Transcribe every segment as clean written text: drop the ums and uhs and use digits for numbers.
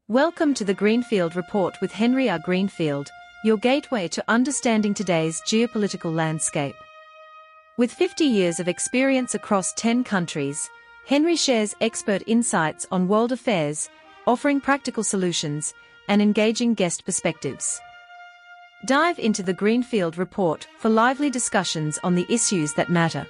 Welcome to the Greenfield Report with Henry R. Greenfield, your gateway to understanding today's geopolitical landscape. With 50 years of experience across 10 countries, Henry shares expert insights on world affairs, offering practical solutions and engaging guest perspectives. Dive into the Greenfield Report for lively discussions on the issues that matter.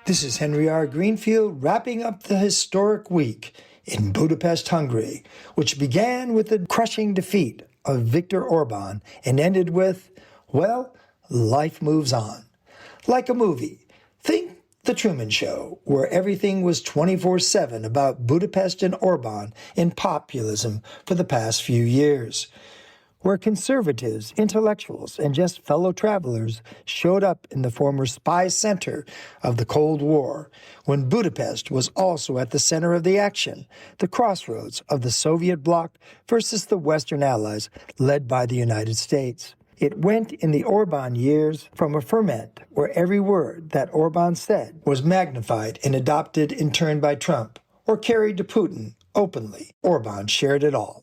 This is Henry R. Greenfield wrapping up the historic week in Budapest, Hungary, which began with the crushing defeat of Viktor Orban and ended with, well, life moves on. Like a movie, think The Truman Show, where everything was 24/7 about Budapest and Orban in populism for the past few years, where conservatives, intellectuals, and just fellow travelers showed up in the former spy center of the Cold War, when Budapest was also at the center of the action, the crossroads of the Soviet bloc versus the Western allies led by the United States. It went in the Orban years from a ferment where every word that Orban said was magnified and adopted in turn by Trump, or carried to Putin openly. Orban shared it all.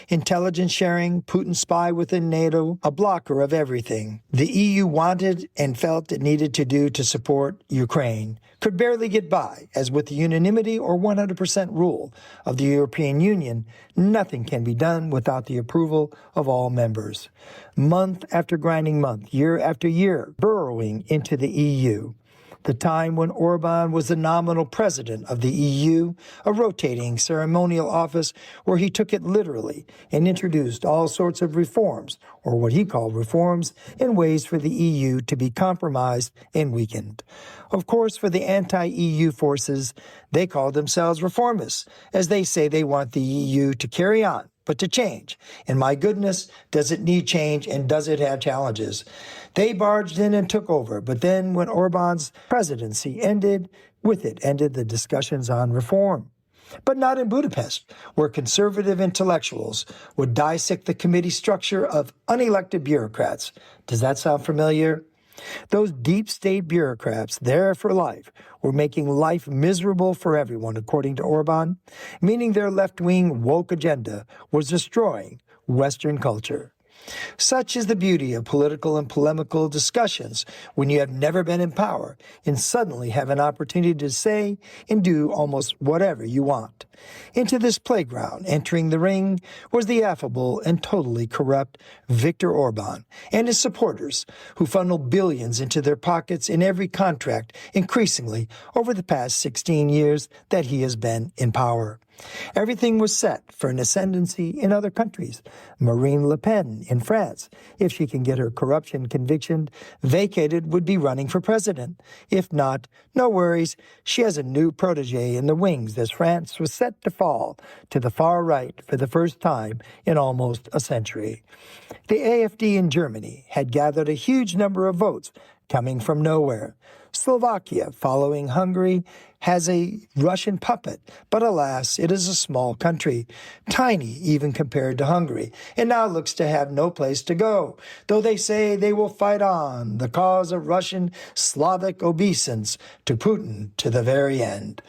Intelligence sharing, Putin's spy within NATO, a blocker of everything the EU wanted and felt it needed to do to support Ukraine, could barely get by, as with the unanimity or 100% rule of the European Union, nothing can be done without the approval of all members. Month after grinding month, year after year, burrowing into the EU. The time when Orban was the nominal president of the EU, a rotating ceremonial office where he took it literally and introduced all sorts of reforms, or what he called reforms, in ways for the EU to be compromised and weakened. Of course, for the anti-EU forces, they call themselves reformists, as they say they want the EU to carry on, but to change. And my goodness, does it need change and does it have challenges? They barged in and took over, but then when Orban's presidency ended, with it ended the discussions on reform. But not in Budapest, where conservative intellectuals would dissect the committee structure of unelected bureaucrats. Does that sound familiar? Those deep state bureaucrats, there for life, were making life miserable for everyone, according to Orban, meaning their left-wing woke agenda was destroying Western culture. Such is the beauty of political and polemical discussions when you have never been in power and suddenly have an opportunity to say and do almost whatever you want. Into this playground, entering the ring, was the affable and totally corrupt Viktor Orban and his supporters, who funneled billions into their pockets in every contract increasingly over the past 16 years that he has been in power. Everything was set for an ascendancy in other countries. Marine Le Pen in France, if she can get her corruption conviction vacated, would be running for president. If not, no worries, she has a new protege in the wings as France was set to fall to the far right for the first time in almost a century. The AfD in Germany had gathered a huge number of votes coming from nowhere. Slovakia, following Hungary, has a Russian puppet, but alas, it is a small country, tiny even compared to Hungary, and now looks to have no place to go, though they say they will fight on the cause of Russian Slavic obeisance to Putin to the very end.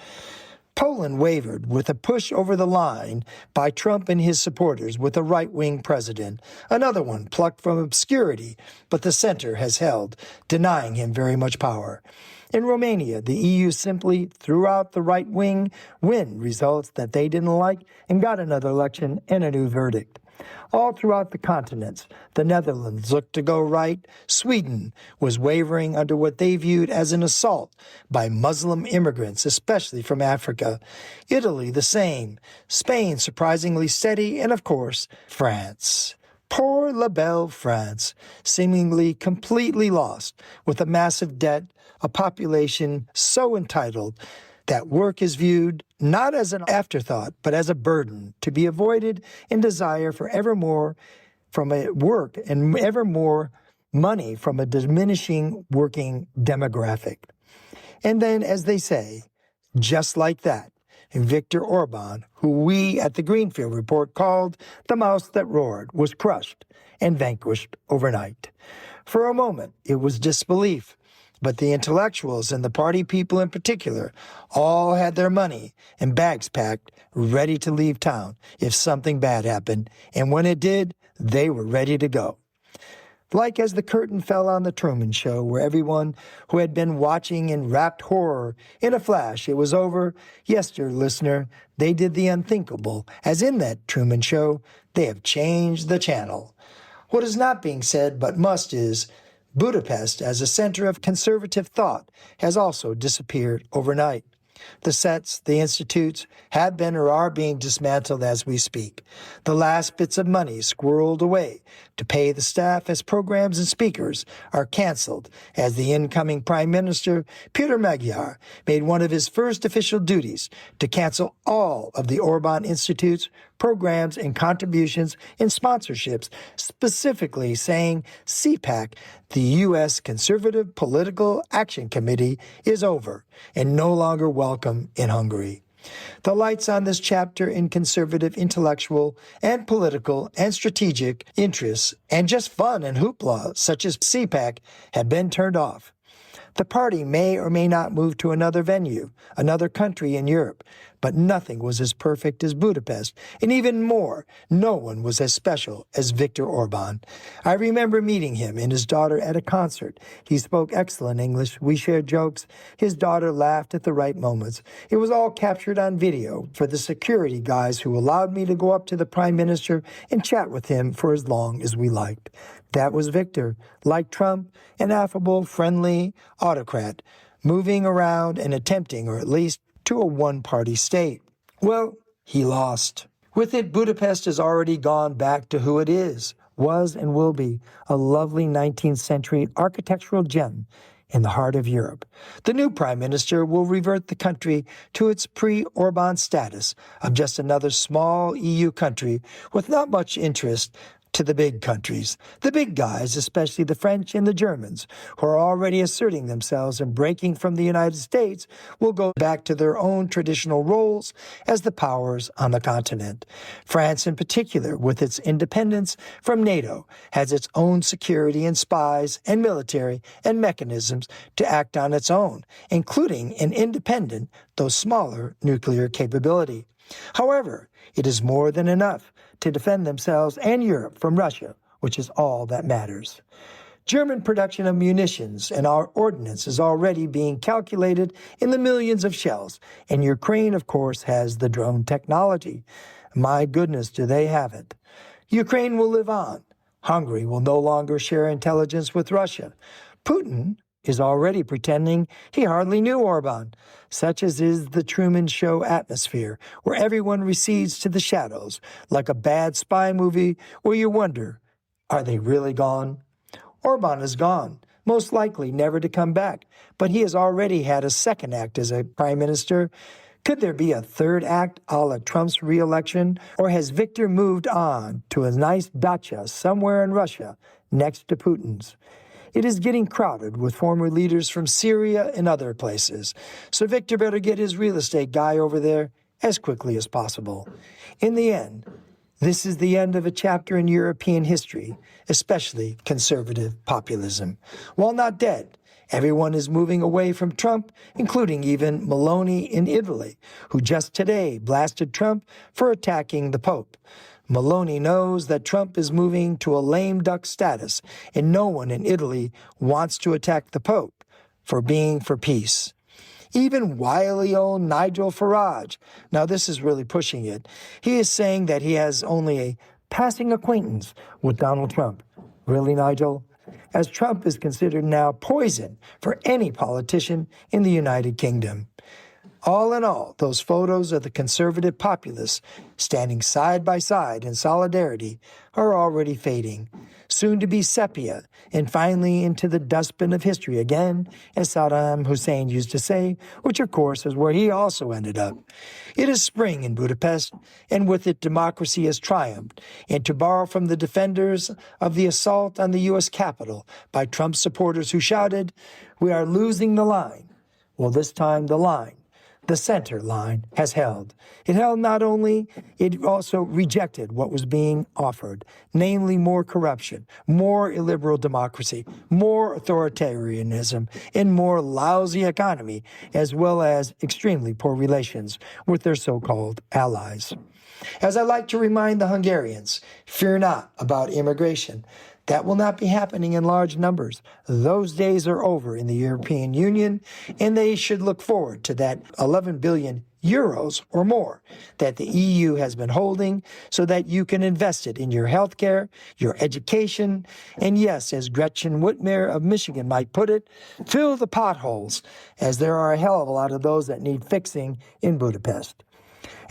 Poland wavered with a push over the line by Trump and his supporters with a right-wing president, another one plucked from obscurity, but the center has held, denying him very much power. In Romania, the EU simply threw out the right-wing win results that they didn't like and got another election and a new verdict. All throughout the continents, the Netherlands looked to go right. Sweden was wavering under what they viewed as an assault by Muslim immigrants, especially from Africa. Italy, the same. Spain, surprisingly steady. And, of course, France. Poor la belle France, seemingly completely lost, with a massive debt, a population so entitled that work is viewed not as an afterthought, but as a burden to be avoided in desire for ever more from a work and ever more money from a diminishing working demographic. And then, as they say, just like that, Viktor Orban, who we at the Greenfield Report called the mouse that roared, was crushed and vanquished overnight. For a moment, it was disbelief. But the intellectuals and the party people in particular all had their money and bags packed, ready to leave town if something bad happened, and when it did, they were ready to go. Like as the curtain fell on the Truman Show, where everyone who had been watching in rapt horror, in a flash, it was over. Yes, dear listener, they did the unthinkable, as in that Truman Show, they have changed the channel. What is not being said but must is, Budapest, as a center of conservative thought, has also disappeared overnight. The sets, the institutes, have been or are being dismantled as we speak. The last bits of money squirreled away to pay the staff as programs and speakers are canceled, as the incoming Prime Minister, Peter Magyar, made one of his first official duties to cancel all of the Orban Institute's programs and contributions and sponsorships, specifically saying CPAC, the U.S. Conservative Political Action Committee, is over and no longer welcome in Hungary. The lights on this chapter in conservative intellectual and political and strategic interests and just fun and hoopla, such as CPAC, have been turned off. The party may or may not move to another venue, another country in Europe, but nothing was as perfect as Budapest, and even more, no one was as special as Viktor Orban. I remember meeting him and his daughter at a concert. He spoke excellent English. We shared jokes. His daughter laughed at the right moments. It was all captured on video for the security guys who allowed me to go up to the Prime Minister and chat with him for as long as we liked. That was Viktor, like Trump, an affable, friendly autocrat, moving around and attempting, or at least to a one-party state. Well, he lost. With it, Budapest has already gone back to who it is, was and will be, a lovely 19th century architectural gem in the heart of Europe. The new Prime Minister will revert the country to its pre-Orban status of just another small EU country with not much interest to the big countries. The big guys, especially the French and the Germans, who are already asserting themselves and breaking from the United States, will go back to their own traditional roles as the powers on the continent. France, in particular, with its independence from NATO, has its own security and spies and military and mechanisms to act on its own, including an independent, though smaller, nuclear capability. However, it is more than enough to defend themselves and Europe from Russia, which is all that matters. German production of munitions and our ordnance is already being calculated in the millions of shells, and Ukraine, of course, has the drone technology. My goodness, do they have it. Ukraine will live on. Hungary will no longer share intelligence with Russia. Putin is already pretending he hardly knew Orban, such as is the Truman Show atmosphere, where everyone recedes to the shadows, like a bad spy movie where you wonder, are they really gone? Orban is gone, most likely never to come back, but he has already had a second act as a prime minister. Could there be a third act a la Trump's re-election, or has Viktor moved on to a nice dacha somewhere in Russia next to Putin's? It is getting crowded with former leaders from Syria and other places, so Viktor better get his real estate guy over there as quickly as possible. In the end, this is the end of a chapter in European history, especially conservative populism. While not dead, everyone is moving away from Trump, including even Meloni in Italy, who just today blasted Trump for attacking the Pope. Meloni knows that Trump is moving to a lame duck status, and no one in Italy wants to attack the Pope for being for peace. Even wily old Nigel Farage, now this is really pushing it, he is saying that he has only a passing acquaintance with Donald Trump. Really, Nigel? As Trump is considered now poison for any politician in the United Kingdom. All in all, those photos of the conservative populists standing side by side in solidarity are already fading, soon to be sepia, and finally into the dustbin of history again, as Saddam Hussein used to say, which of course is where he also ended up. It is spring in Budapest, and with it democracy has triumphed, and to borrow from the defenders of the assault on the U.S. Capitol by Trump supporters who shouted, "We are losing the line." Well, this time the line, the center line has held. It held not only, it also rejected what was being offered, namely more corruption, more illiberal democracy, more authoritarianism, and more lousy economy, as well as extremely poor relations with their so-called allies. As I like to remind the Hungarians, fear not about immigration. That will not be happening in large numbers. Those days are over in the European Union, and they should look forward to that 11 billion euros or more that the EU has been holding so that you can invest it in your healthcare, your education, and yes, as Gretchen Whitmer of Michigan might put it, fill the potholes, as there are a hell of a lot of those that need fixing in Budapest.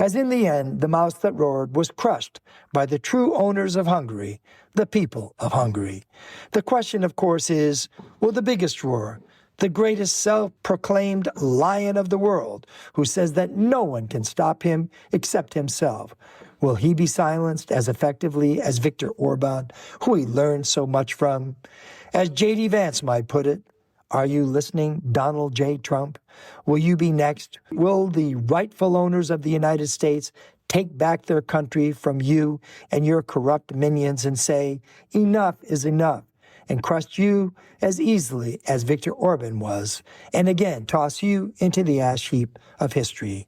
As in the end, the mouse that roared was crushed by the true owners of Hungary, the people of Hungary. The question, of course, is, will the biggest roar, the greatest self-proclaimed lion of the world, who says that no one can stop him except himself, will he be silenced as effectively as Viktor Orban, who he learned so much from? As J.D. Vance might put it, are you listening, Donald J. Trump? Will you be next? Will the rightful owners of the United States take back their country from you and your corrupt minions and say, enough is enough, and crush you as easily as Viktor Orban was, and again toss you into the ash heap of history?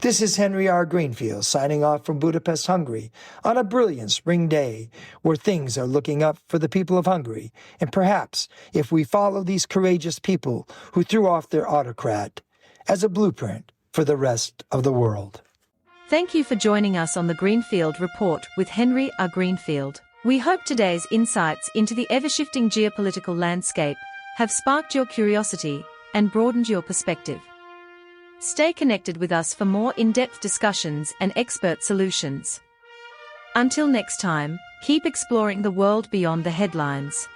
This is Henry R. Greenfield signing off from Budapest, Hungary, on a brilliant spring day where things are looking up for the people of Hungary. And perhaps if we follow these courageous people who threw off their autocrat as a blueprint for the rest of the world. Thank you for joining us on the Greenfield Report with Henry R. Greenfield. We hope today's insights into the ever-shifting geopolitical landscape have sparked your curiosity and broadened your perspective. Stay connected with us for more in-depth discussions and expert solutions. Until next time, keep exploring the world beyond the headlines.